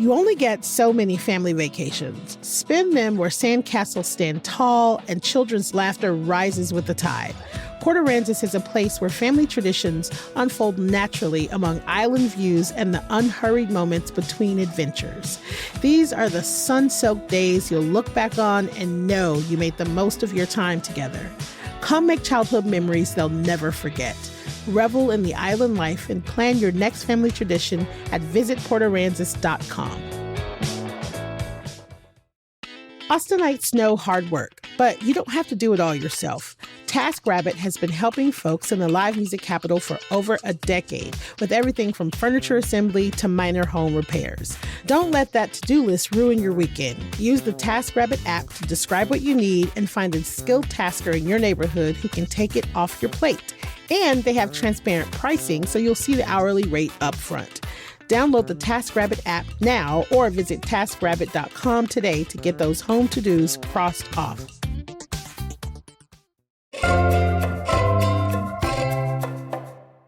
You only get so many family vacations. Spend them where sandcastles stand tall and children's laughter rises with the tide. Port Aransas is a place where family traditions unfold naturally among island views and the unhurried moments between adventures. These are the sun-soaked days you'll look back on and know you made the most of your time together. Come make childhood memories they'll never forget. Revel in the island life and plan your next family tradition at visitportaransas.com. Austinites know hard work, but you don't have to do it all yourself. TaskRabbit has been helping folks in the live music capital for over a decade with everything from furniture assembly to minor home repairs. Don't let that to-do list ruin your weekend. Use the TaskRabbit app to describe what you need and find a skilled tasker in your neighborhood who can take it off your plate. And they have transparent pricing, so you'll see the hourly rate up front. Download the TaskRabbit app now or visit TaskRabbit.com today to get those home to-dos crossed off.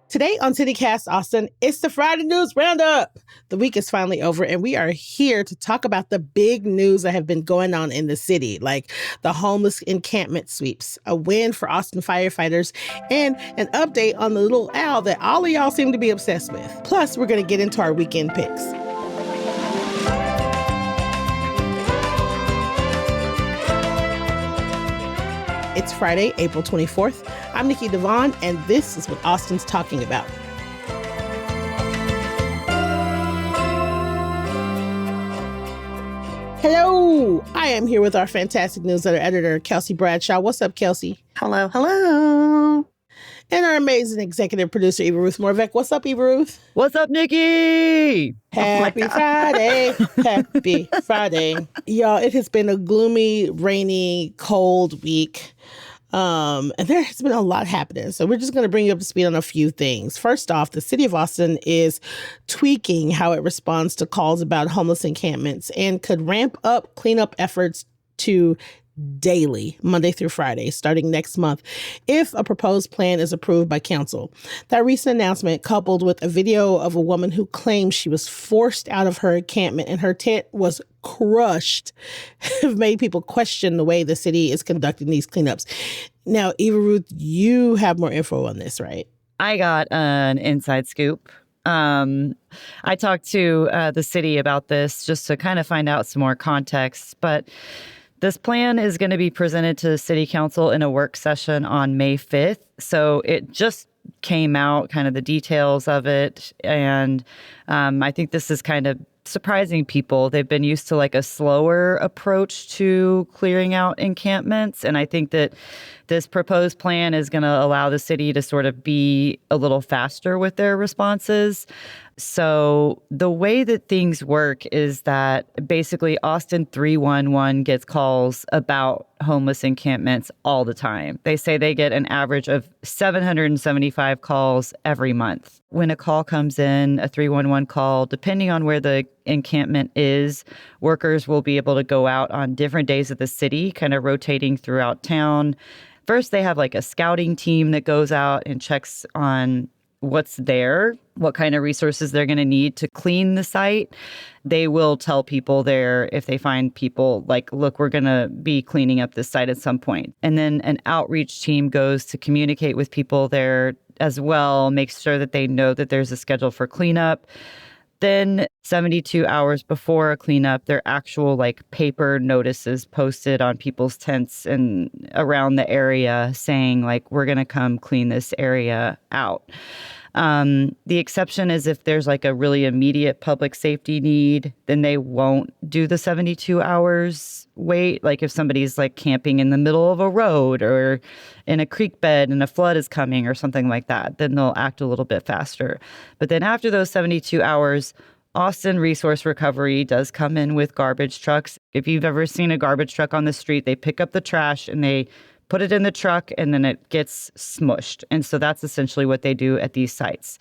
Today on CityCast Austin, it's the Friday News Roundup. The week is finally over, and we are here to talk about the big news that have been going on in the city, like the homeless encampment sweeps, a win for Austin firefighters, and an update on the little owl that all of y'all seem to be obsessed with. Plus, we're going to get into our weekend picks. It's Friday, April 24th. I'm Nikki Devon, and this is what Austin's talking about. Hello! I am here with our fantastic newsletter editor, Kelsey Bradshaw. What's up, Kelsey? Hello, hello. And our amazing executive producer, Eva Ruth Morvek. What's up, Eva Ruth? What's up, Nikki? Happy Friday. Happy Friday. Y'all, it has been a gloomy, rainy, cold week. And there has been a lot happening. So we're just going to bring you up to speed on a few things. First off, the city of Austin is tweaking how it responds to calls about homeless encampments and could ramp up cleanup efforts to daily, Monday through Friday, starting next month, if a proposed plan is approved by council. That recent announcement, coupled with a video of a woman who claims she was forced out of her encampment and her tent was crushed, have made people question the way the city is conducting these cleanups. Now, Eva Ruth, you have more info on this, right? I got an inside scoop. I talked to the city about this just to kind of find out some more context, but this plan is going to be presented to City Council in a work session on May 5th. So it just came out, kind of the details of it. And I think this is kind of surprising people. They've been used to like a slower approach to clearing out encampments. And I think that this proposed plan is going to allow the city to sort of be a little faster with their responses. So the way that things work is that basically Austin 311 gets calls about homeless encampments all the time. They say they get an average of 775 calls every month. When a call comes in, a 311 call, depending on where the encampment is, workers will be able to go out on different days of the city, kind of rotating throughout town. First, they have like a scouting team that goes out and checks on what's there, what kind of resources they're going to need to clean the site. They will tell people there if they find people like, look, we're going to be cleaning up this site at some point. And then an outreach team goes to communicate with people there as well, make sure that they know that there's a schedule for cleanup. Then 72 hours before a cleanup, there are actual like paper notices posted on people's tents and around the area saying like, we're going to come clean this area out. The exception is if there's like a really immediate public safety need, then they won't do the 72 hours wait. Like if somebody's like camping in the middle of a road or in a creek bed and a flood is coming or something like that, then they'll act a little bit faster. But then after those 72 hours, Austin Resource Recovery does come in with garbage trucks. If you've ever seen a garbage truck on the street, they pick up the trash and they put it in the truck and then it gets smushed. And so that's essentially what they do at these sites.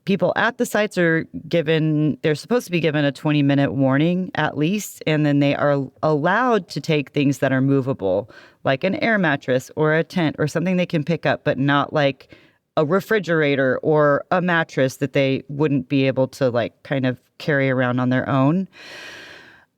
People at the sites they're supposed to be given a 20-minute warning at least, and then they are allowed to take things that are movable, like an air mattress or a tent or something they can pick up, but not like a refrigerator or a mattress that they wouldn't be able to like kind of carry around on their own.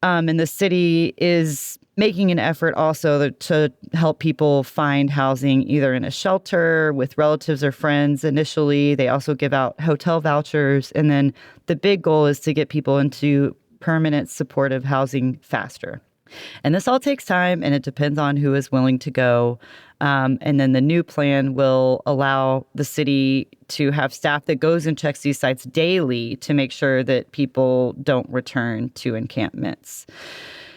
And the city is making an effort also to help people find housing either in a shelter with relatives or friends initially. They also give out hotel vouchers. And then the big goal is to get people into permanent supportive housing faster. And this all takes time, and it depends on who is willing to go. And then the new plan will allow the city to have staff that goes and checks these sites daily to make sure that people don't return to encampments.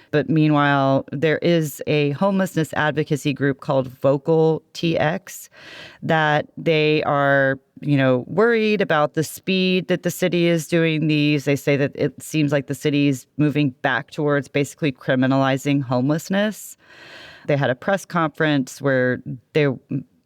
But meanwhile, there is a homelessness advocacy group called Vocal TX that they are, worried about the speed that the city is doing these. They say that it seems like the city is moving back towards basically criminalizing homelessness. They had a press conference where they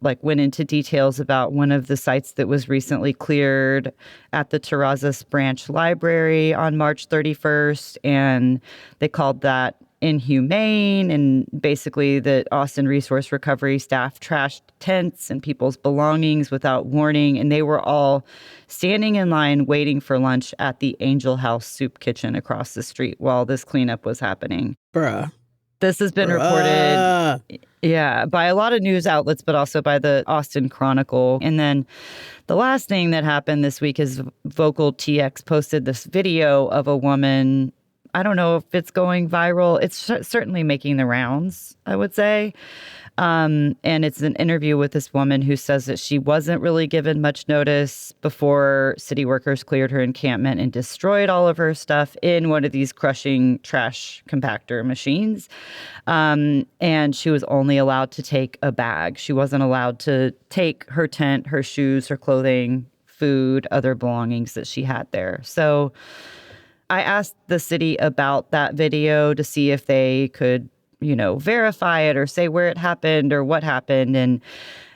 went into details about one of the sites that was recently cleared at the Terrazas Branch Library on March 31st. And they called that inhumane, and basically the Austin Resource Recovery staff trashed tents and people's belongings without warning. And they were all standing in line waiting for lunch at the Angel House Soup Kitchen across the street while this cleanup was happening. Bruh. This has been reported, by a lot of news outlets, but also by the Austin Chronicle. And then the last thing that happened this week is Vocal TX posted this video of a woman. I don't know if it's going viral. It's certainly making the rounds, I would say. And it's an interview with this woman who says that she wasn't really given much notice before city workers cleared her encampment and destroyed all of her stuff in one of these crushing trash compactor machines. And she was only allowed to take a bag. She wasn't allowed to take her tent, her shoes, her clothing, food, other belongings that she had there. So I asked the city about that video to see if they could verify it or say where it happened or what happened. And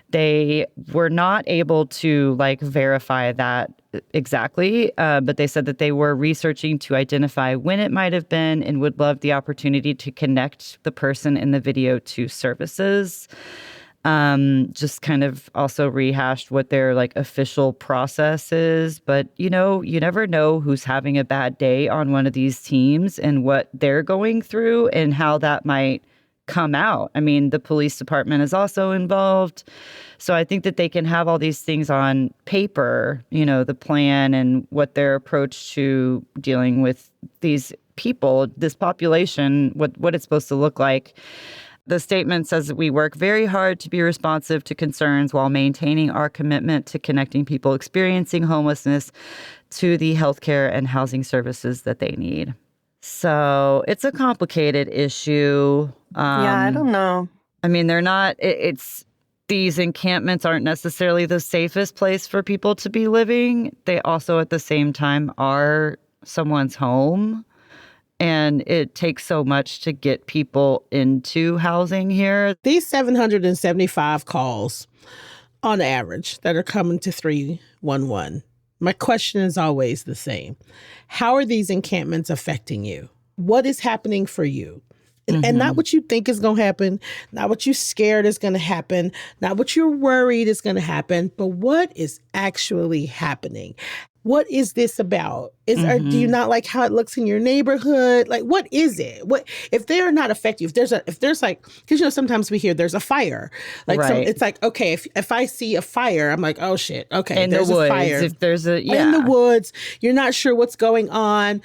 they were not able to verify that exactly. But they said that they were researching to identify when it might have been and would love the opportunity to connect the person in the video to services. Just kind of also rehashed what their official process is. But, you never know who's having a bad day on one of these teams and what they're going through and how that might come out. I mean, the police department is also involved. So I think that they can have all these things on paper, the plan and what their approach to dealing with these people, this population, what it's supposed to look like. The statement says that we work very hard to be responsive to concerns while maintaining our commitment to connecting people experiencing homelessness to the healthcare and housing services that they need. So it's a complicated issue. I don't know. I mean, they're not, these encampments aren't necessarily the safest place for people to be living. They also at the same time are someone's home. And it takes so much to get people into housing here. These 775 calls on average that are coming to 311. My question is always the same. How are these encampments affecting you? What is happening for you? And not what you think is going to happen, not what you're scared is going to happen, not what you're worried is going to happen, but what is actually happening? What is this about? Or do you not like how it looks in your neighborhood? What is it? What if they are not effective? If there's because sometimes we hear there's a fire. Right. It's okay, if I see a fire, I'm like, oh shit, okay, in there's the woods, a fire. if there's a in the woods, you're not sure what's going on.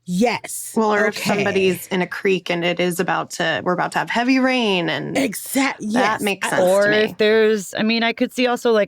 Yes. Well, or if somebody's in a creek and we're about to have heavy rain and exactly that makes sense. Or to me. if there's, I could see also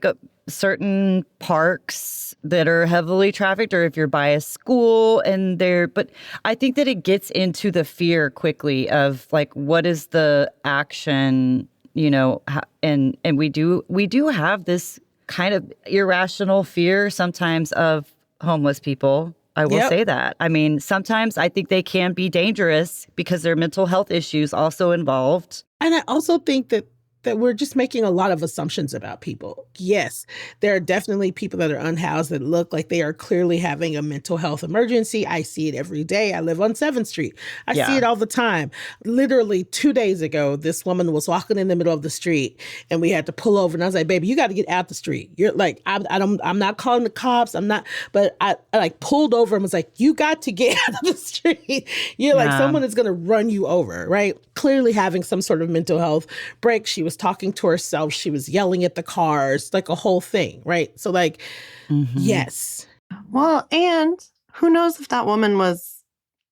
certain parks that are heavily trafficked, or if you're by a school but I think that it gets into the fear quickly of what is the action, and we do have this kind of irrational fear sometimes of homeless people. I will say that. Sometimes I think they can be dangerous because there are mental health issues also involved. And I also think that that we're just making a lot of assumptions about people. Yes, there are definitely people that are unhoused that look like they are clearly having a mental health emergency. I see it every day. I live on 7th Street. I see it all the time. Literally 2 days ago, this woman was walking in the middle of the street and we had to pull over. And I was like, baby, you got to get out the street. You're like, I'm not calling the cops. I'm not, but I like pulled over and was like, you got to get out of the street. You're like, someone is going to run you over, right? Clearly having some sort of mental health break. She was talking to herself. She was yelling at the cars, like a whole thing, right? So like, yes. Well, and who knows if that woman was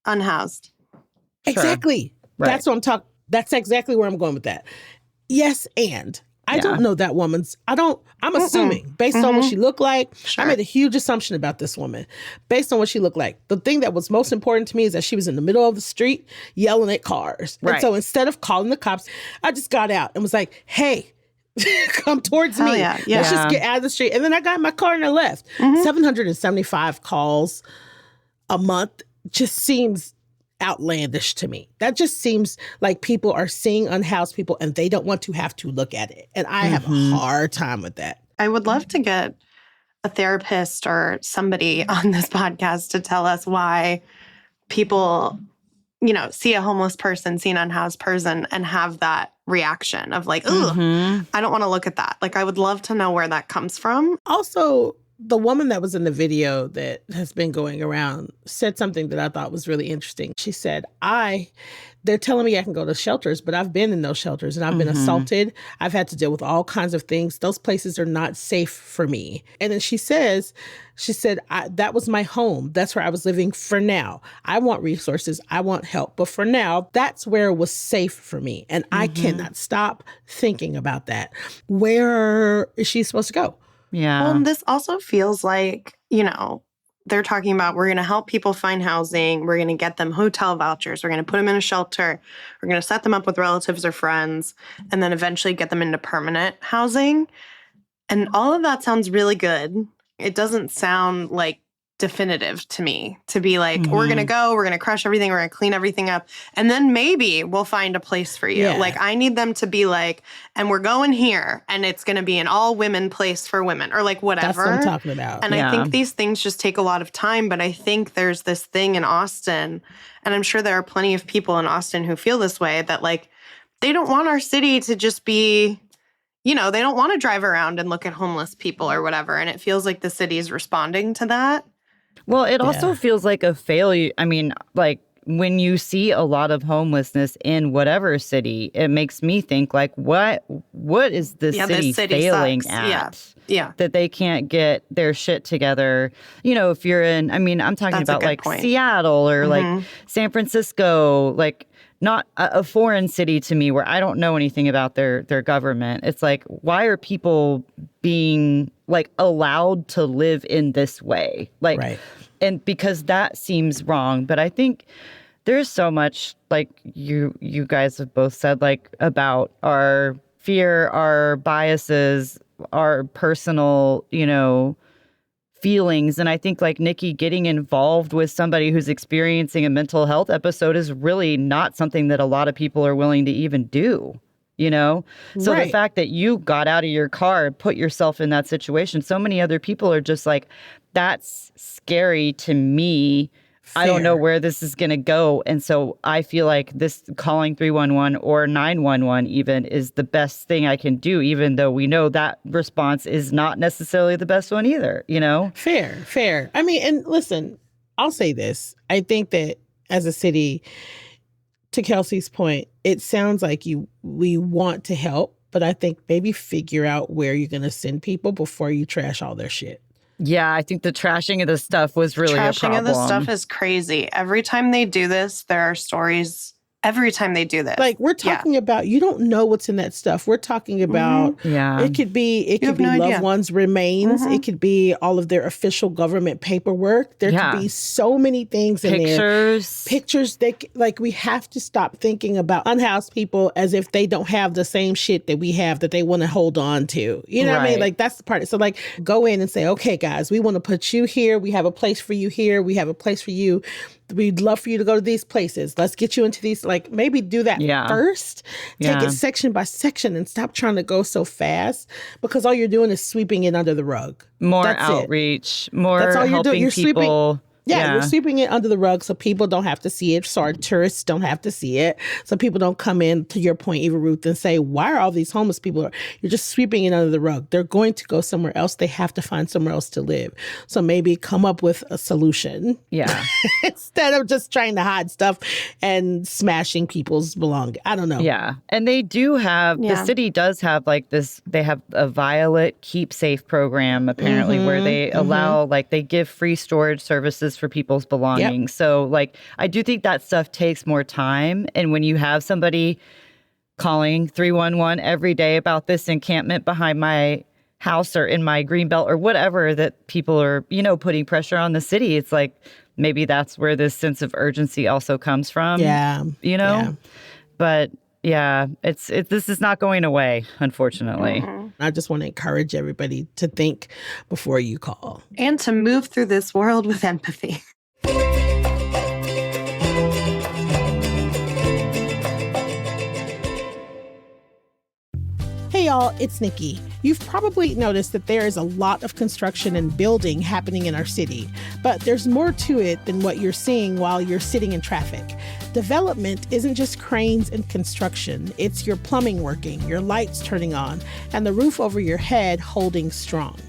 unhoused? Exactly. Right. That's what I'm talking. That's exactly where I'm going with that. Yes, and I don't know that woman's. I'm assuming based on what she looked like. Sure. I made a huge assumption about this woman based on what she looked like. The thing that was most important to me is that she was in the middle of the street yelling at cars. Right. And so instead of calling the cops, I just got out and was like, hey, come towards me. Yeah. Let's just get out of the street. And then I got in my car and I left. 775 calls a month just seems outlandish to me. That just seems like people are seeing unhoused people and they don't want to have to look at it. And I have a hard time with that. I would love to get a therapist or somebody on this podcast to tell us why people, see a homeless person, see an unhoused person and have that reaction of like, ugh, I don't want to look at that. Like, I would love to know where that comes from. Also, the woman that was in the video that has been going around said something that I thought was really interesting. She said, they're telling me I can go to shelters, but I've been in those shelters and I've been assaulted. I've had to deal with all kinds of things. Those places are not safe for me. And then she said, that was my home. That's where I was living for now. I want resources. I want help. But for now, that's where it was safe for me. And I cannot stop thinking about that. Where is she supposed to go? Yeah. Well, and this also feels like, they're talking about we're going to help people find housing. We're going to get them hotel vouchers. We're going to put them in a shelter. We're going to set them up with relatives or friends and then eventually get them into permanent housing. And all of that sounds really good. It doesn't sound like definitive to me to be like, we're going to crush everything. We're going to clean everything up. And then maybe we'll find a place for you. Yeah. Like, I need them to be like, and we're going here and it's going to be an all women place for women or like whatever. That's what I'm talking about. And I think these things just take a lot of time. But I think there's this thing in Austin, and I'm sure there are plenty of people in Austin who feel this way, that like, they don't want our city to just be, they don't want to drive around and look at homeless people or whatever. And it feels like the city is responding to that. Well, it also feels like a failure. I mean, like when you see a lot of homelessness in whatever city, it makes me think like, what is this city failing sucks. at? Yeah. That they can't get their shit together. If you're in, I'm talking about like point. Seattle or like San Francisco, like not a foreign city to me where I don't know anything about their government. It's like, why are people being like allowed to live in this way? Like, right. And because that seems wrong. But I think there's so much, like you guys have both said, like about our fear, our biases, our personal, feelings. And I think like Nikki getting involved with somebody who's experiencing a mental health episode is really not something that a lot of people are willing to even do, So the fact that you got out of your car and put yourself in that situation, so many other people are just like, that's scary to me. Fair. I don't know where this is going to go. And so I feel like this calling 311 or 911 even is the best thing I can do, even though we know that response is not necessarily the best one either, Fair. I mean, and listen, I'll say this. I think that as a city, to Kelsey's point, it sounds like we want to help, but I think maybe figure out where you're going to send people before you trash all their shit. Yeah, I think the trashing of the stuff was really a problem. Trashing of the stuff is crazy. Every time they do this, there are stories. Every time they do this. Like, we're talking about, you don't know what's in that stuff. We're talking about, it could be loved ones' remains. It could be all of their official government paperwork. There could be so many things in there. Pictures. We have to stop thinking about unhoused people as if they don't have the same shit that we have that they want to hold on to. You know what I mean? Like, that's the part. So, like, go in and say, okay, guys, we want to put you here. We have a place for you here. We have a place for you we'd love for you to go to these places. Let's get you into these, like maybe do that first. Take it section by section and stop trying to go so fast, because all you're doing is sweeping it under the rug. More That's outreach, more That's all you're helping doing. You're people. You're sweeping it under the rug so people don't have to see it, so our tourists don't have to see it, so people don't come in, to your point, Eva Ruth, and say, why are all these homeless people? You're just sweeping it under the rug. They're going to go somewhere else. They have to find somewhere else to live. So maybe come up with a solution. Yeah. Instead of just trying to hide stuff and smashing people's belongings. I don't know. Yeah. And they do have, the city does have like this, they have a Violet Keep Safe program, apparently, where they allow, like, they give free storage services for people's belongings. So, like, I do think that stuff takes more time. And when you have somebody calling 311 every day about this encampment behind my house or in my greenbelt or whatever, that people are, you know, putting pressure on the city, it's like maybe that's where this sense of urgency also comes from. Yeah. You know? Yeah. But yeah, this is not going away, unfortunately. I just want to encourage everybody to think before you call. And to move through this world with empathy. Hey y'all, it's Nikki. You've probably noticed that there is a lot of construction and building happening in our city, but there's more to it than what you're seeing while you're sitting in traffic. Development isn't just cranes and construction. It's your plumbing working, your lights turning on, and the roof over your head holding strong.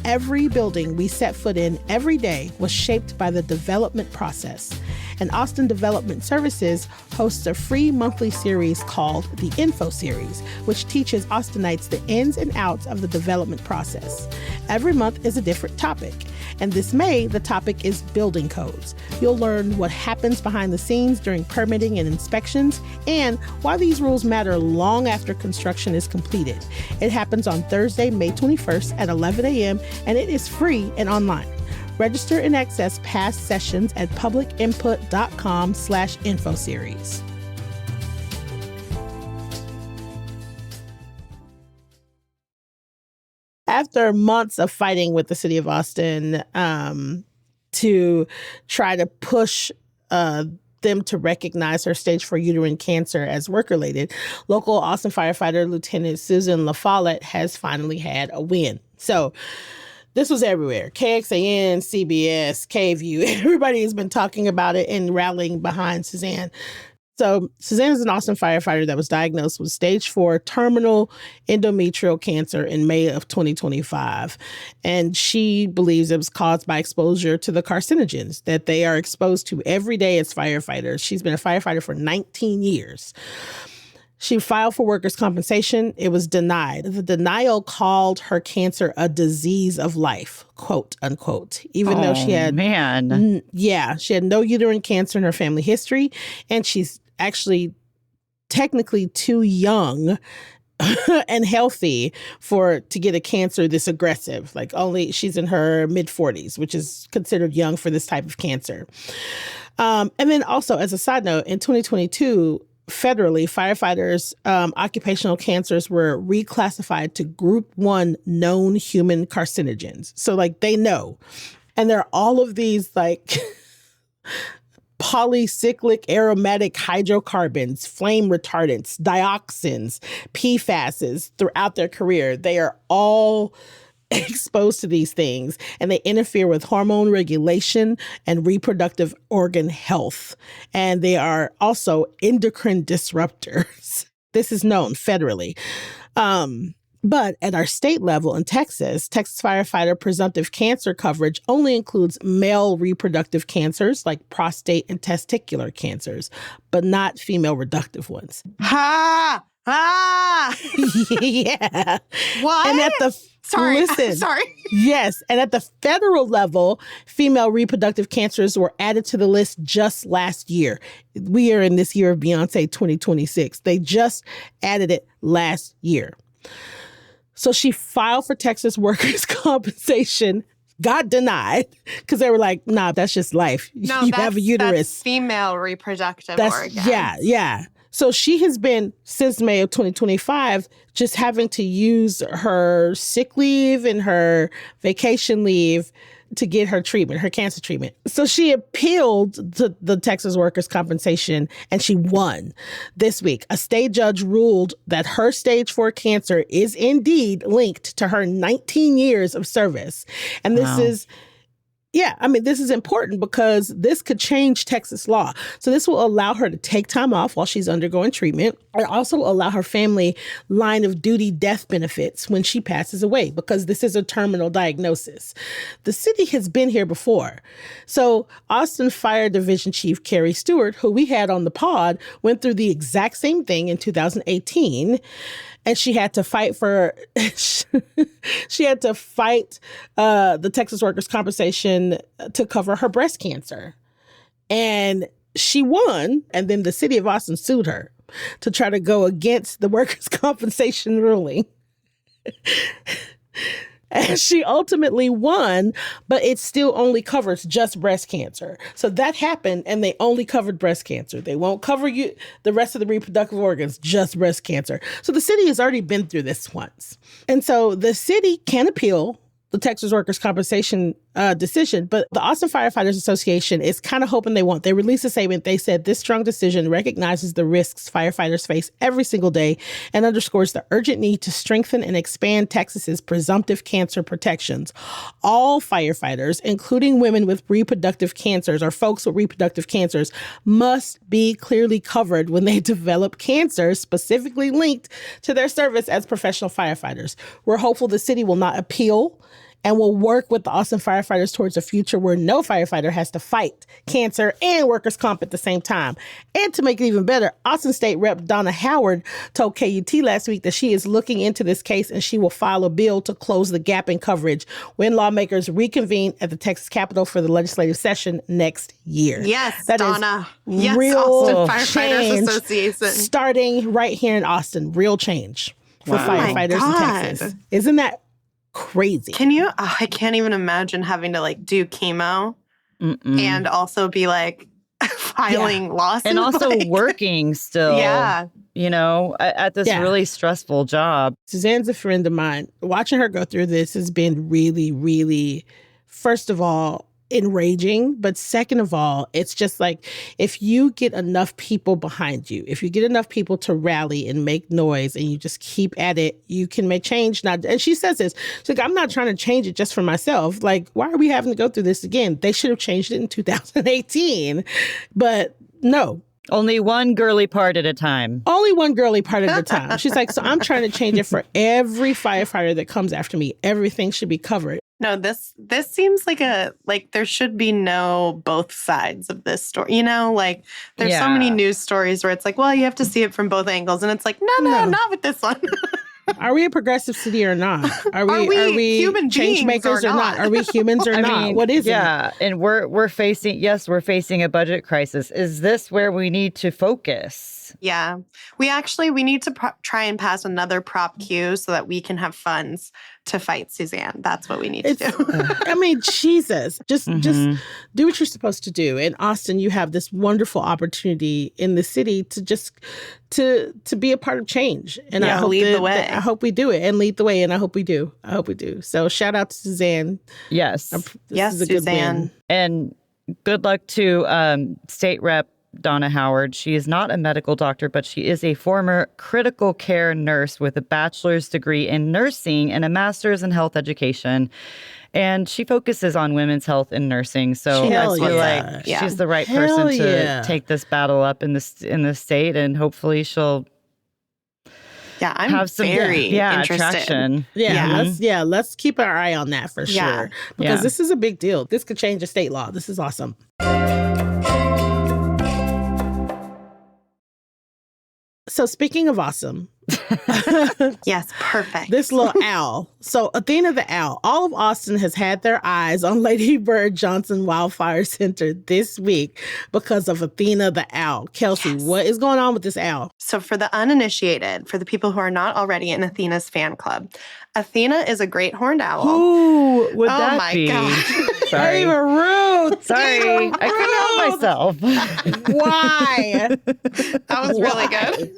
Every building we set foot in every day was shaped by the development process. And Austin Development Services hosts a free monthly series called the Info Series, which teaches Austinites the ins and outs of the development process. Every month is a different topic. And this May, the topic is building codes. You'll learn what happens behind the scenes during permitting and inspections, and why these rules matter long after construction is completed. It happens on Thursday, May 21st at 11 a.m., and it is free and online. Register and access past sessions at publicinput.com/infoseries. After months of fighting with the city of Austin to try to push them to recognize her stage 4 uterine cancer as work-related, local Austin firefighter Lieutenant Susan LaFollette has finally had a win. So this was everywhere. KXAN, CBS, KVU, everybody has been talking about it and rallying behind Suzanne. So Suzanne is an Austin firefighter that was diagnosed with stage 4 terminal endometrial cancer in May of 2025. And she believes it was caused by exposure to the carcinogens that they are exposed to every day as firefighters. She's been a firefighter for 19 years. She filed for workers' compensation. It was denied. The denial called her cancer a disease of life, quote unquote, even though she had, she had no uterine cancer in her family history. And she's actually technically too young and healthy to get a cancer this aggressive. Like, only she's in her mid-40s, which is considered young for this type of cancer. And then also, as a side note, in 2022, federally, firefighters' occupational cancers were reclassified to Group 1 known human carcinogens. So, like, they know. And there are all of these, like, polycyclic aromatic hydrocarbons, flame retardants, dioxins, PFASs throughout their career. They are all exposed to these things, and they interfere with hormone regulation and reproductive organ health. And they are also endocrine disruptors. This is known federally. But at our state level in Texas firefighter presumptive cancer coverage only includes male reproductive cancers like prostate and testicular cancers, but not female reproductive ones. Ha! Ah! Yeah. What? And at the Sorry. Listen. Sorry. Yes. And at the federal level, female reproductive cancers were added to the list just last year. We are in this year of Beyonce 2026. They just added it last year. So she filed for Texas workers' compensation, got denied because they were like, nah, that's just life. No, you have a uterus. That's female reproductive organs. Yeah. So she has been, since May of 2025, just having to use her sick leave and her vacation leave to get her treatment, her cancer treatment. So she appealed to the Texas Workers' Compensation and she won this week. A state judge ruled that her stage 4 cancer is indeed linked to her 19 years of service. And this is this is important because this could change Texas law. So this will allow her to take time off while she's undergoing treatment and also allow her family line of duty death benefits when she passes away because this is a terminal diagnosis. The city has been here before. So Austin Fire Division Chief Carrie Stewart, who we had on the pod, went through the exact same thing in 2018. And she had to fight the Texas Workers' Compensation to cover her breast cancer. And she won. And then the city of Austin sued her to try to go against the workers' compensation ruling. And she ultimately won, but it still only covers just breast cancer. So that happened, and they only covered breast cancer. They won't cover you the rest of the reproductive organs, just breast cancer. So the city has already been through this once. And so the city can appeal the Texas Workers' Compensation decision, but the Austin Firefighters Association is kind of hoping they won't. They released a statement. They said this strong decision recognizes the risks firefighters face every single day and underscores the urgent need to strengthen and expand Texas's presumptive cancer protections. All firefighters, including women with reproductive cancers or folks with reproductive cancers, must be clearly covered when they develop cancer specifically linked to their service as professional firefighters. We're hopeful the city will not appeal and will work with the Austin firefighters towards a future where no firefighter has to fight cancer and workers' comp at the same time. And to make it even better, Austin State Rep Donna Howard told KUT last week that she is looking into this case and she will file a bill to close the gap in coverage when lawmakers reconvene at the Texas Capitol for the legislative session next year. Yes, that Donna. Is yes, real Austin Firefighters change Association. Starting right here in Austin. Real change for firefighters in Texas. Isn't that crazy? Can you? I can't even imagine having to do chemo and also be filing lawsuits and also working still. Yeah, at this really stressful job. Suzanne's a friend of mine. Watching her go through this has been really, really, first of all, enraging, but second of all, it's just if you get enough people behind you, if you get enough people to rally and make noise and you just keep at it, you can make change. And she says this, she's I'm not trying to change it just for myself. Why are we having to go through this again? They should have changed it in 2018, but no. Only one girly part at a time. Only one girly part at a time. She's so I'm trying to change it for every firefighter that comes after me. Everything should be covered. No, this seems there should be no both sides of this story. There's so many news stories where it's well, you have to see it from both angles. And it's no, not with this one. Are we a progressive city or not? Are we human change makers or not? Are we humans or not? What is it? Yeah, and we're facing a budget crisis. Is this where we need to focus? Yeah, we need to try and pass another Prop Q so that we can have funds to fight Suzanne. That's what we need to do. Jesus, just do what you're supposed to do. In Austin, you have this wonderful opportunity in the city to just to be a part of change. And I hope lead the way. I hope we do it and lead the way. And I hope we do. So shout out to Suzanne. Yes. This is a Suzanne. good win. And good luck to State Rep Donna Howard. She is not a medical doctor, but she is a former critical care nurse with a bachelor's degree in nursing and a master's in health education. And she focuses on women's health and nursing. So I feel she's the right person to take this battle up in the state, and hopefully she'll I'm have some very interested. traction. Let's keep our eye on that for sure. Because this is a big deal. This could change the state law. This is awesome. So speaking of awesome. Yes, perfect. This little owl. So Athena the owl. All of Austin has had their eyes on Lady Bird Johnson Wildfire Center this week because of Athena the owl. Kelsey, what is going on with this owl? So for the uninitiated, for the people who are not already in Athena's fan club, Athena is a great horned owl. Who would that be? Oh my God. Sorry. Ava Ruth. Sorry. I couldn't help myself. Why? That was really good.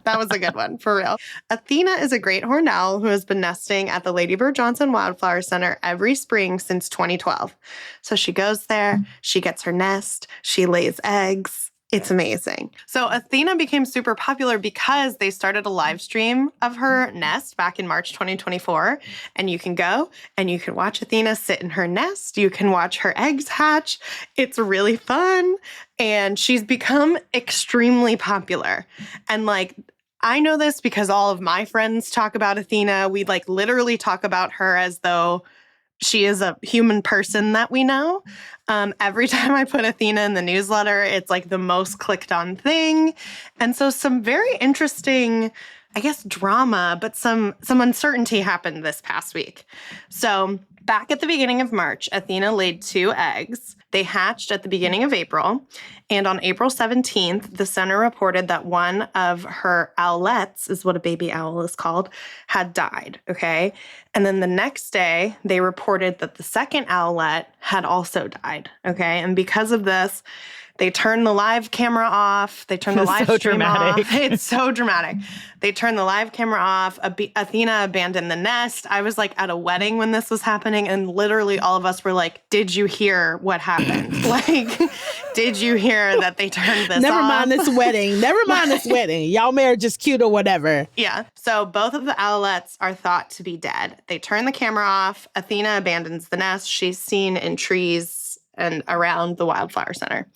That was a good one, for real. Athena is a great horned owl who has been nesting at the Lady Bird Johnson Wildflower Center every spring since 2012. So she goes there, she gets her nest, she lays eggs. It's amazing. So Athena became super popular because they started a live stream of her nest back in March 2024. And you can go and you can watch Athena sit in her nest. You can watch her eggs hatch. It's really fun. And she's become extremely popular. And like, I know this because all of my friends talk about Athena. We like literally talk about her as though she is a human person that we know. Every time I put Athena in the newsletter, it's like the most clicked on thing. And so some very interesting, I guess, drama, but some uncertainty happened this past week. So back at the beginning of March, Athena laid 2 eggs. They hatched at the beginning of April. And on April 17th, the center reported that one of her owlets, is what a baby owl is called, had died, okay? And then the next day, they reported that the second owlet had also died, okay? And because of this, they turned the live camera off. They turned the live stream off. It's so dramatic. They turned the live camera off. Athena abandoned the nest. I was like at a wedding when this was happening, and literally all of us were like, did you hear what happened? Like, did you hear that they turned this off? Never mind this wedding. Never mind this wedding. Y'all marriage is cute or whatever. Yeah. So both of the owlets are thought to be dead. They turn the camera off. Athena abandons the nest. She's seen in trees and around the Wildflower Center.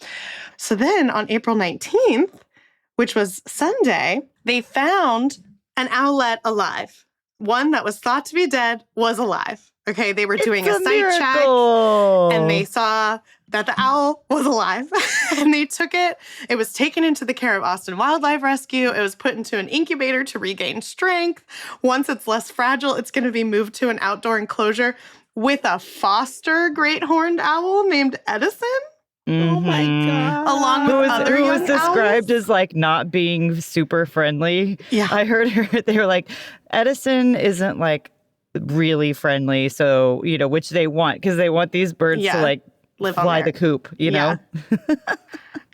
So then on April 19th, which was Sunday, they found an owlet alive. One that was thought to be dead was alive. Okay, they were doing a site check and they saw that the owl was alive and they took it. It was taken into the care of Austin Wildlife Rescue. It was put into an incubator to regain strength. Once it's less fragile, it's going to be moved to an outdoor enclosure with a foster great horned owl named Edison. Oh my God. Along with other who young was described owls. as like not being super friendly. Yeah. I heard her, they were like, Edison isn't like really friendly. So, you know, which they want because they want these birds to like live fly the coop, you know?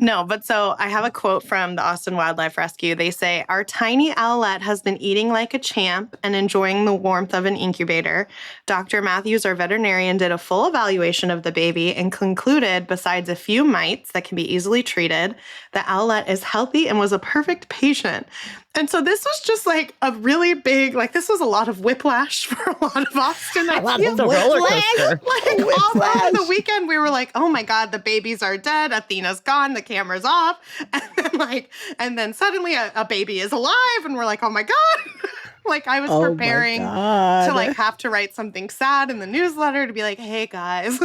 No, but so I have a quote from the Austin Wildlife Rescue. They say, "Our tiny owlet has been eating like a champ and enjoying the warmth of an incubator. Dr. Matthews, our veterinarian, did a full evaluation of the baby and concluded, besides a few mites that can be easily treated, the owlet is healthy and was a perfect patient." And so this was just like a really big, like this was a lot of whiplash for a lot of Austin. It's a roller coaster. Like all on the weekend, we were like, "Oh my God, the babies are dead. Athena's gone. The camera's off." And then suddenly a baby is alive, and we're like, "Oh my God!" Like I was preparing to like have to write something sad in the newsletter to be like, "Hey guys."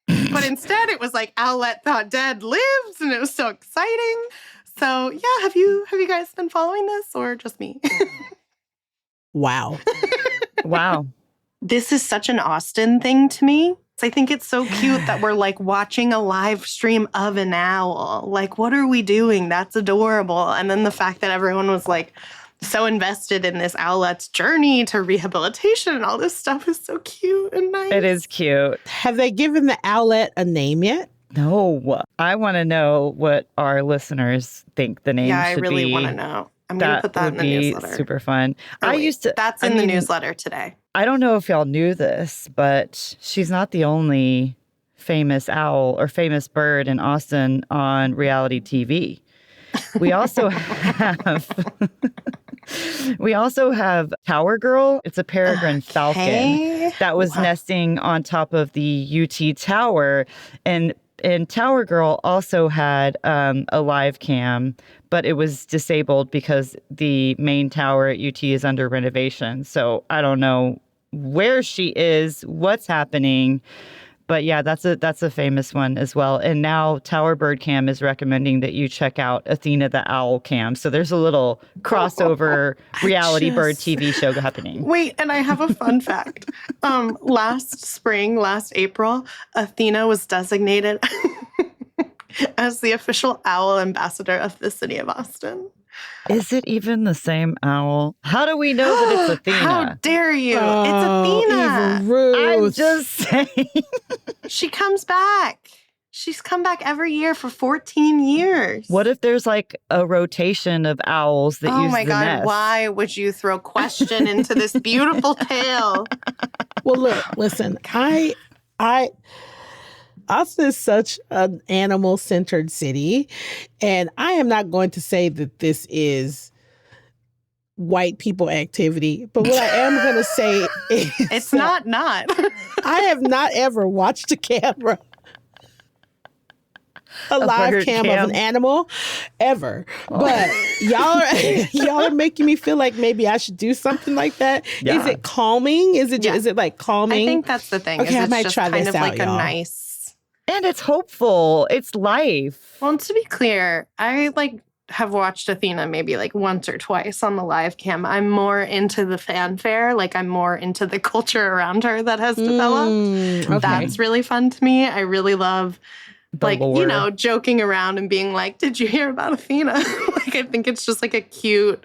But instead, it was like Owlet thought dead lives, and it was so exciting. So yeah, have you guys been following this or just me? Wow. Wow. This is such an Austin thing to me. I think it's so cute that we're like watching a live stream of an owl. Like, what are we doing? That's adorable. And then the fact that everyone was like so invested in this owlet's journey to rehabilitation and all this stuff is so cute and nice. It is cute. Have they given the owlet a name yet? No. I want to know what our listeners think the name should be. Yeah, I really want to know. I'm going to put that in the newsletter. Super fun. That's in the newsletter today. I don't know if y'all knew this, but she's not the only famous owl or famous bird in Austin on reality TV. We also have Tower Girl. It's a peregrine falcon that was nesting on top of the UT tower. And Tower Girl also had a live cam, but it was disabled because the main tower at UT is under renovation. So I don't know where she is, what's happening. But yeah, that's a famous one as well. And now Tower Bird Cam is recommending that you check out Athena the Owl Cam. So there's a little crossover reality bird TV show happening. Wait, and I have a fun fact. Last April, Athena was designated as the official owl ambassador of the city of Austin. Is it even the same owl? How do we know that it's Athena? How dare you? It's Athena. Even rude. I'm just saying. She comes back. She's come back every year for 14 years. What if there's like a rotation of owls that use the God, nest? why would you throw question into this beautiful tale? Well, look, listen, Austin is such an animal-centered city, and I am not going to say that this is white people activity, but what I am going to say is It's not. I have not ever watched a camera. A live cam of an animal ever. But y'all are making me feel like maybe I should do something like that. Yeah. Is it calming? Is it like calming? I think that's the thing. Okay, I it's might just try kind this of out, like y'all. a nice. And it's hopeful. It's life. Well, to be clear, I have watched Athena maybe like once or twice on the live cam. I'm more into the fanfare. Like I'm more into the culture around her that has developed. Okay. That's really fun to me. I really love The lore. joking around and being like, did you hear about Athena? I think it's just like a cute,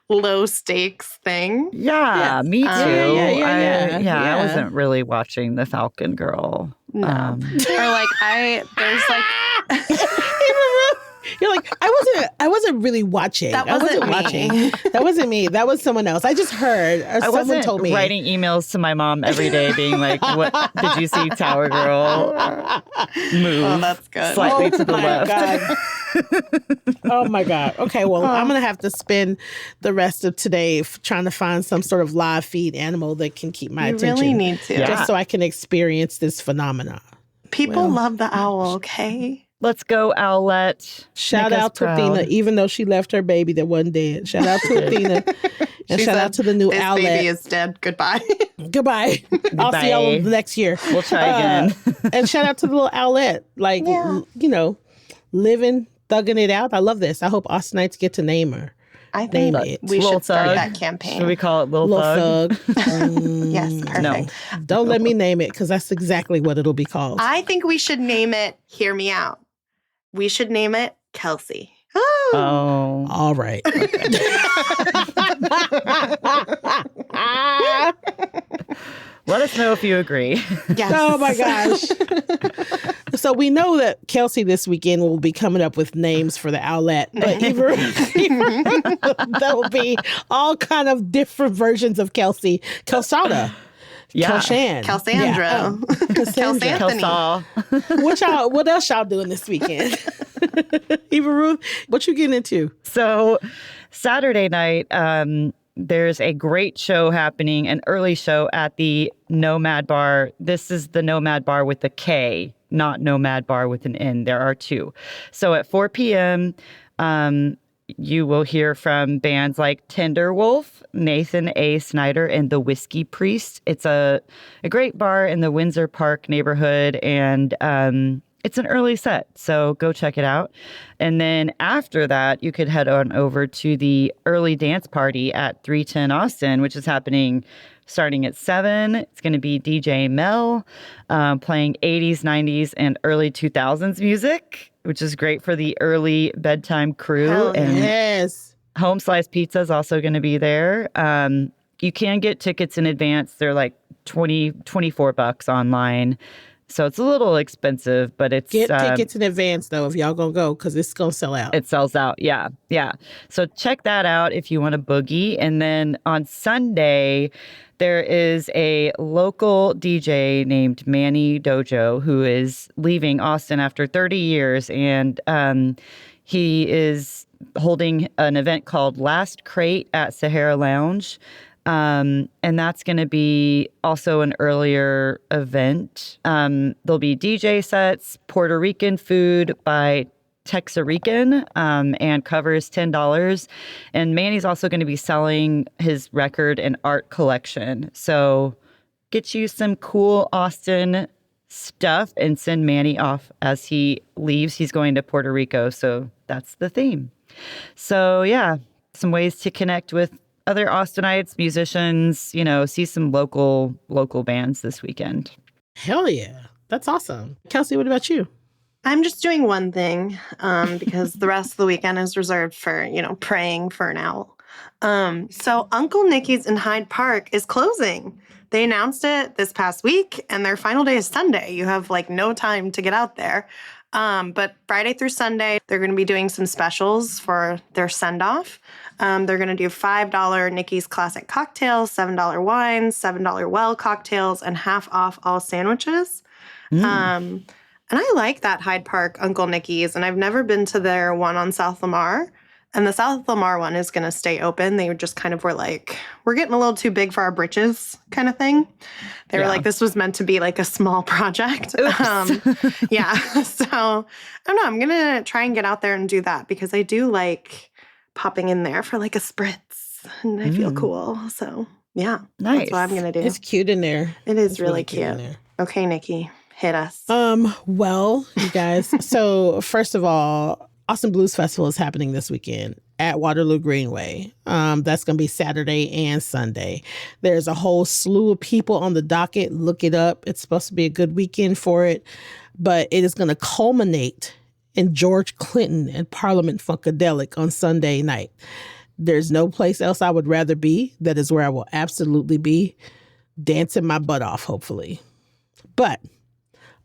low stakes thing. Yeah, me too. Yeah. I wasn't really watching the Falcon Girl. No. Or there's like You're like, I wasn't really watching. That I wasn't wasn't me. watching. That wasn't me. That was someone else. I just heard, or I someone wasn't told me. writing emails to my mom every day being like, "What did you see, Tower Girl? Move Oh, that's good. slightly to the my left." God. Oh my God. Okay, well, I'm going to have to spend the rest of today trying to find some sort of live feed animal that can keep my You attention. really need to. Yeah. Just so I can experience this phenomena. People love the owl, okay? Let's go, Owlet. Shout Make us out to proud. Athena, even though she left her baby that wasn't dead. Shout out to Athena. And She shout said, out to the new this Owlet. baby is dead. Goodbye. Goodbye. I'll see y'all Goodbye. next year. We'll try again. And shout out to the little Owlet. Like, living, thugging it out. I love this. I hope Austinites get to name her. I think Name it. we Lil should start Thug. that campaign. Should we call it Lil Little Thug? Thug. Yes, perfect. No. Don't let me name it because that's exactly what it'll be called. I think we should name it, hear me out. We should name it Kelsey. Oh. All right. Let us know if you agree. Yes. Oh my gosh. So we know that Kelsey this weekend will be coming up with names for the Owlet, but there'll be all kind of different versions of Kelsey. Kelsada. Yeah. Kelshan. Kelsandra. Yeah. Cassandra. Kelsaw. What else y'all doing this weekend? Eva Ruth, what you getting into? So Saturday night, there's a great show happening, an early show at the Nomad Bar. This is the Nomad Bar with a K, not Nomad Bar with an N. There are two. So at 4 p.m., you will hear from bands like Tenderwolf, Nathan A. Snyder, and The Whiskey Priest. It's a great bar in the Windsor Park neighborhood, and it's an early set, so go check it out. And then after that, you could head on over to the early dance party at 310 Austin, which is happening starting at 7. It's going to be DJ Mel playing 80s, 90s, and early 2000s music, which is great for the early bedtime crew. Hell And Yes. Home Slice Pizza is also going to be there. You can get tickets in advance. They're like $24 online. So it's a little expensive, but it's... Get tickets in advance, though, if y'all gonna go, because it's gonna sell out. It sells out. Yeah. So check that out if you want to boogie. And then on Sunday, there is a local DJ named Manny Dojo who is leaving Austin after 30 years. And he is holding an event called Last Crate at Sahara Lounge. And that's going to be also an earlier event. There'll be DJ sets, Puerto Rican food by Texarican, and covers $10. And Manny's also going to be selling his record and art collection. So get you some cool Austin stuff and send Manny off as he leaves. He's going to Puerto Rico, so that's the theme. So yeah, some ways to connect with other Austinites, musicians, see some local bands this weekend. Hell yeah. That's awesome. Kelsey, what about you? I'm just doing one thing because the rest of the weekend is reserved for, praying for an owl. So Uncle Nicky's in Hyde Park is closing. They announced it this past week, and their final day is Sunday. You have no time to get out there. But Friday through Sunday, they're going to be doing some specials for their send-off. They're going to do $5 Nikki's Classic cocktails, $7 wines, $7 Well cocktails, and half off all sandwiches. And I like that Hyde Park Uncle Nicky's, and I've never been to their one on South Lamar. And the South Lamar one is going to stay open. They just kind of were like, we're getting a little too big for our britches kind of thing. They were like, this was meant to be like a small project. Yeah. So I don't know. I'm going to try and get out there and do that because I do like popping in there for like a spritz and I feel cool. So yeah, nice. That's what I'm going to do. It's cute in there. It is It's really cute. Okay, Nikki, hit us. Well, you guys, so first of all, Austin Blues Festival is happening this weekend at Waterloo Greenway. That's going to be Saturday and Sunday. There's a whole slew of people on the docket. Look it up. It's supposed to be a good weekend for it, but it is going to culminate in George Clinton and Parliament Funkadelic on Sunday night. There's no place else I would rather be. That is where I will absolutely be, dancing my butt off, hopefully. But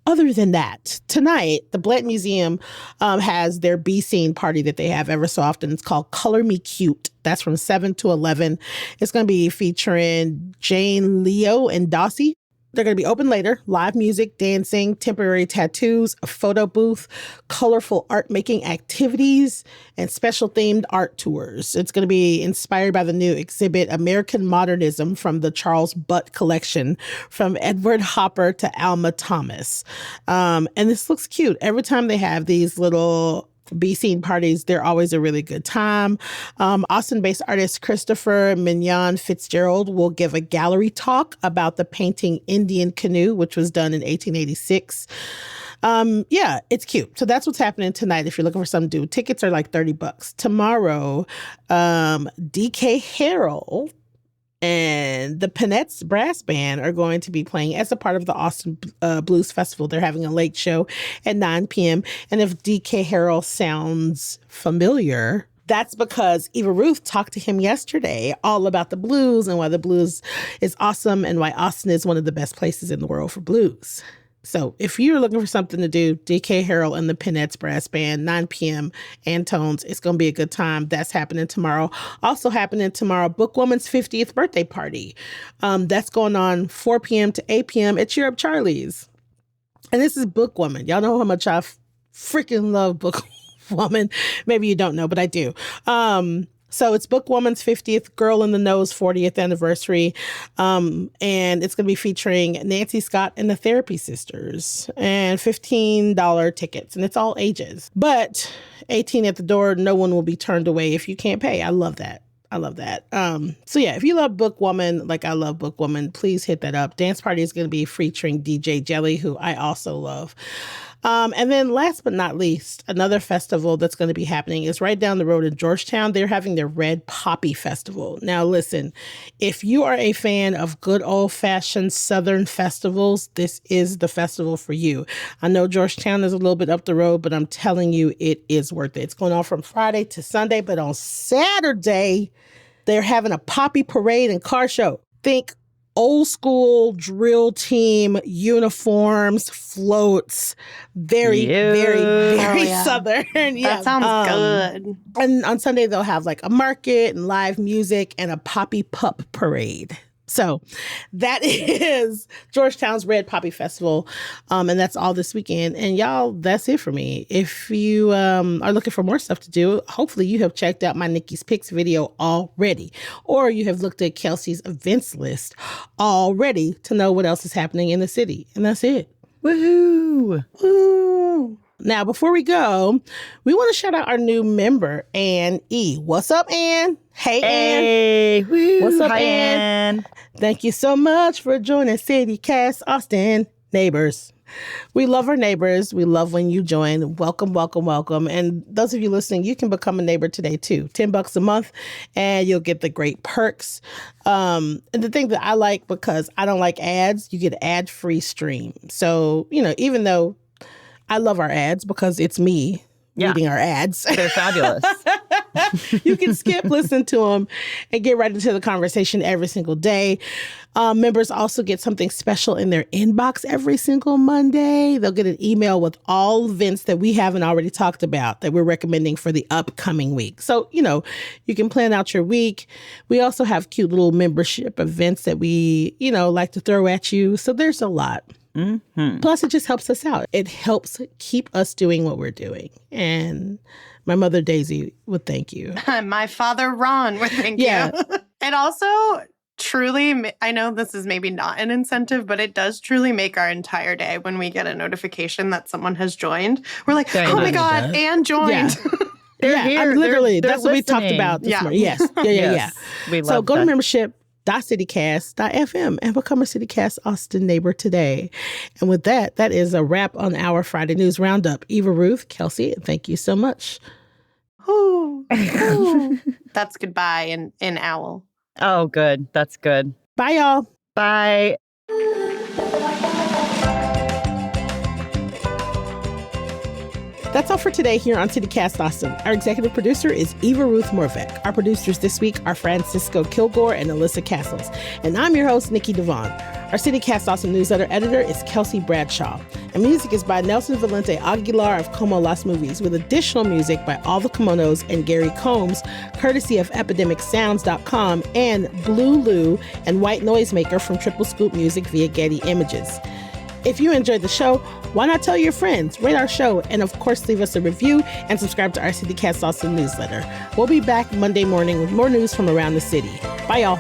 other than that, tonight, the Blount Museum has their Be Seen party that they have ever so often. It's called Color Me Cute. That's from 7 to 11. It's going to be featuring Jane, Leo, and Dossie. They're going to be open later. Live music, dancing, temporary tattoos, a photo booth, colorful art making activities, and special themed art tours. It's going to be inspired by the new exhibit, American Modernism from the Charles Butt Collection, from Edward Hopper to Alma Thomas. And this looks cute. Every time they have these little Be Seen parties, they're always a really good time. Austin-based artist Christopher Mignon Fitzgerald will give a gallery talk about the painting Indian Canoe, which was done in 1886. Yeah, it's cute. So that's what's happening tonight if you're looking for something to do. Tickets are like $30. Tomorrow, DK Harrell and the Peanuts Brass Band are going to be playing as a part of the Austin Blues Festival. They're having a late show at 9 p.m. And if DK Harrell sounds familiar, that's because Eva Ruth talked to him yesterday all about the blues and why the blues is awesome and why Austin is one of the best places in the world for blues. So if you're looking for something to do, DK Harrell and the Peanuts Brass Band, 9 p.m. Antones, it's going to be a good time. That's happening tomorrow. Also happening tomorrow, Bookwoman's 50th birthday party. That's going on 4 p.m. to 8 p.m. at Cheer Up Charlie's. And this is Bookwoman. Y'all know how much I freaking love Bookwoman. Maybe you don't know, but I do. So it's Bookwoman's 50th Girl in the Nose 40th anniversary. And it's going to be featuring Nancy Scott and the Therapy Sisters and $15 tickets. And it's all ages. But 18 at the door, no one will be turned away if you can't pay. I love that. I love that. So yeah, if you love Bookwoman, like I love Bookwoman, please hit that up. Dance Party is going to be featuring DJ Jelly, who I also love. And then last but not least, another festival that's going to be happening is right down the road in Georgetown. They're having their Red Poppy Festival. Now, listen, if you are a fan of good old-fashioned Southern festivals, this is the festival for you. I know Georgetown is a little bit up the road, but I'm telling you, it is worth it. It's going on from Friday to Sunday, but on Saturday, they're having a poppy parade and car show. Think old school drill team uniforms, floats, very Southern. Yeah. That sounds good. And on Sunday, they'll have like a market and live music and a poppy pup parade. So that is Georgetown's Red Poppy Festival. And that's all this weekend. And y'all, that's it for me. If you are looking for more stuff to do, hopefully you have checked out my Nikki's Picks video already. Or you have looked at Kelsey's events list already to know what else is happening in the city. And that's it. Woohoo! Woo! Now, before we go, we want to shout out our new member, Ann E. What's up, Ann? Hey, Ann. Hey. Woo. What's up, Hi, Ann? Thank you so much for joining CityCast Austin Neighbors. We love our neighbors. We love when you join. Welcome, welcome, welcome. And those of you listening, you can become a neighbor today, too. $10 a month, and you'll get the great perks. And the thing that I like, because I don't like ads, you get ad-free stream. So, even though I love our ads because it's me reading our ads. They're fabulous. You can skip, listen to them, and get right into the conversation every single day. Members also get something special in their inbox every single Monday. They'll get an email with all events that we haven't already talked about that we're recommending for the upcoming week. So, you can plan out your week. We also have cute little membership events that we, like to throw at you. So there's a lot. Mm-hmm. Plus, it just helps us out. It helps keep us doing what we're doing. And my mother, Daisy, would thank you. My father, Ron, would thank you. It also truly, I know this is maybe not an incentive, but it does truly make our entire day when we get a notification that someone has joined. We're like, oh my God, Anne joined. Yeah. They're here. I'm literally, they're that's what we talked about this morning. Yes. Yeah. We love so go that. to membership.citycast.fm and become a CityCast Austin neighbor today. And with that, that is a wrap on our Friday News Roundup. Eva, Ruth, Kelsey, thank you so much. Ooh. That's goodbye in Owl. Oh, good. That's good. Bye, y'all. Bye. That's all for today here on CityCast Austin. Our executive producer is Eva Ruth Morvek. Our producers this week are Francisco Kilgore and Alyssa Castles. And I'm your host, Nikki Devon. Our CityCast Austin newsletter editor is Kelsey Bradshaw. And music is by Nelson Valente Aguilar of Como Las Movies, with additional music by All the Kimonos and Gary Combs, courtesy of EpidemicSounds.com and Blue Lou and White Noisemaker from Triple Scoop Music via Getty Images. If you enjoyed the show, why not tell your friends, rate our show, and of course leave us a review and subscribe to our CityCast Austin newsletter. We'll be back Monday morning with more news from around the city. Bye, y'all.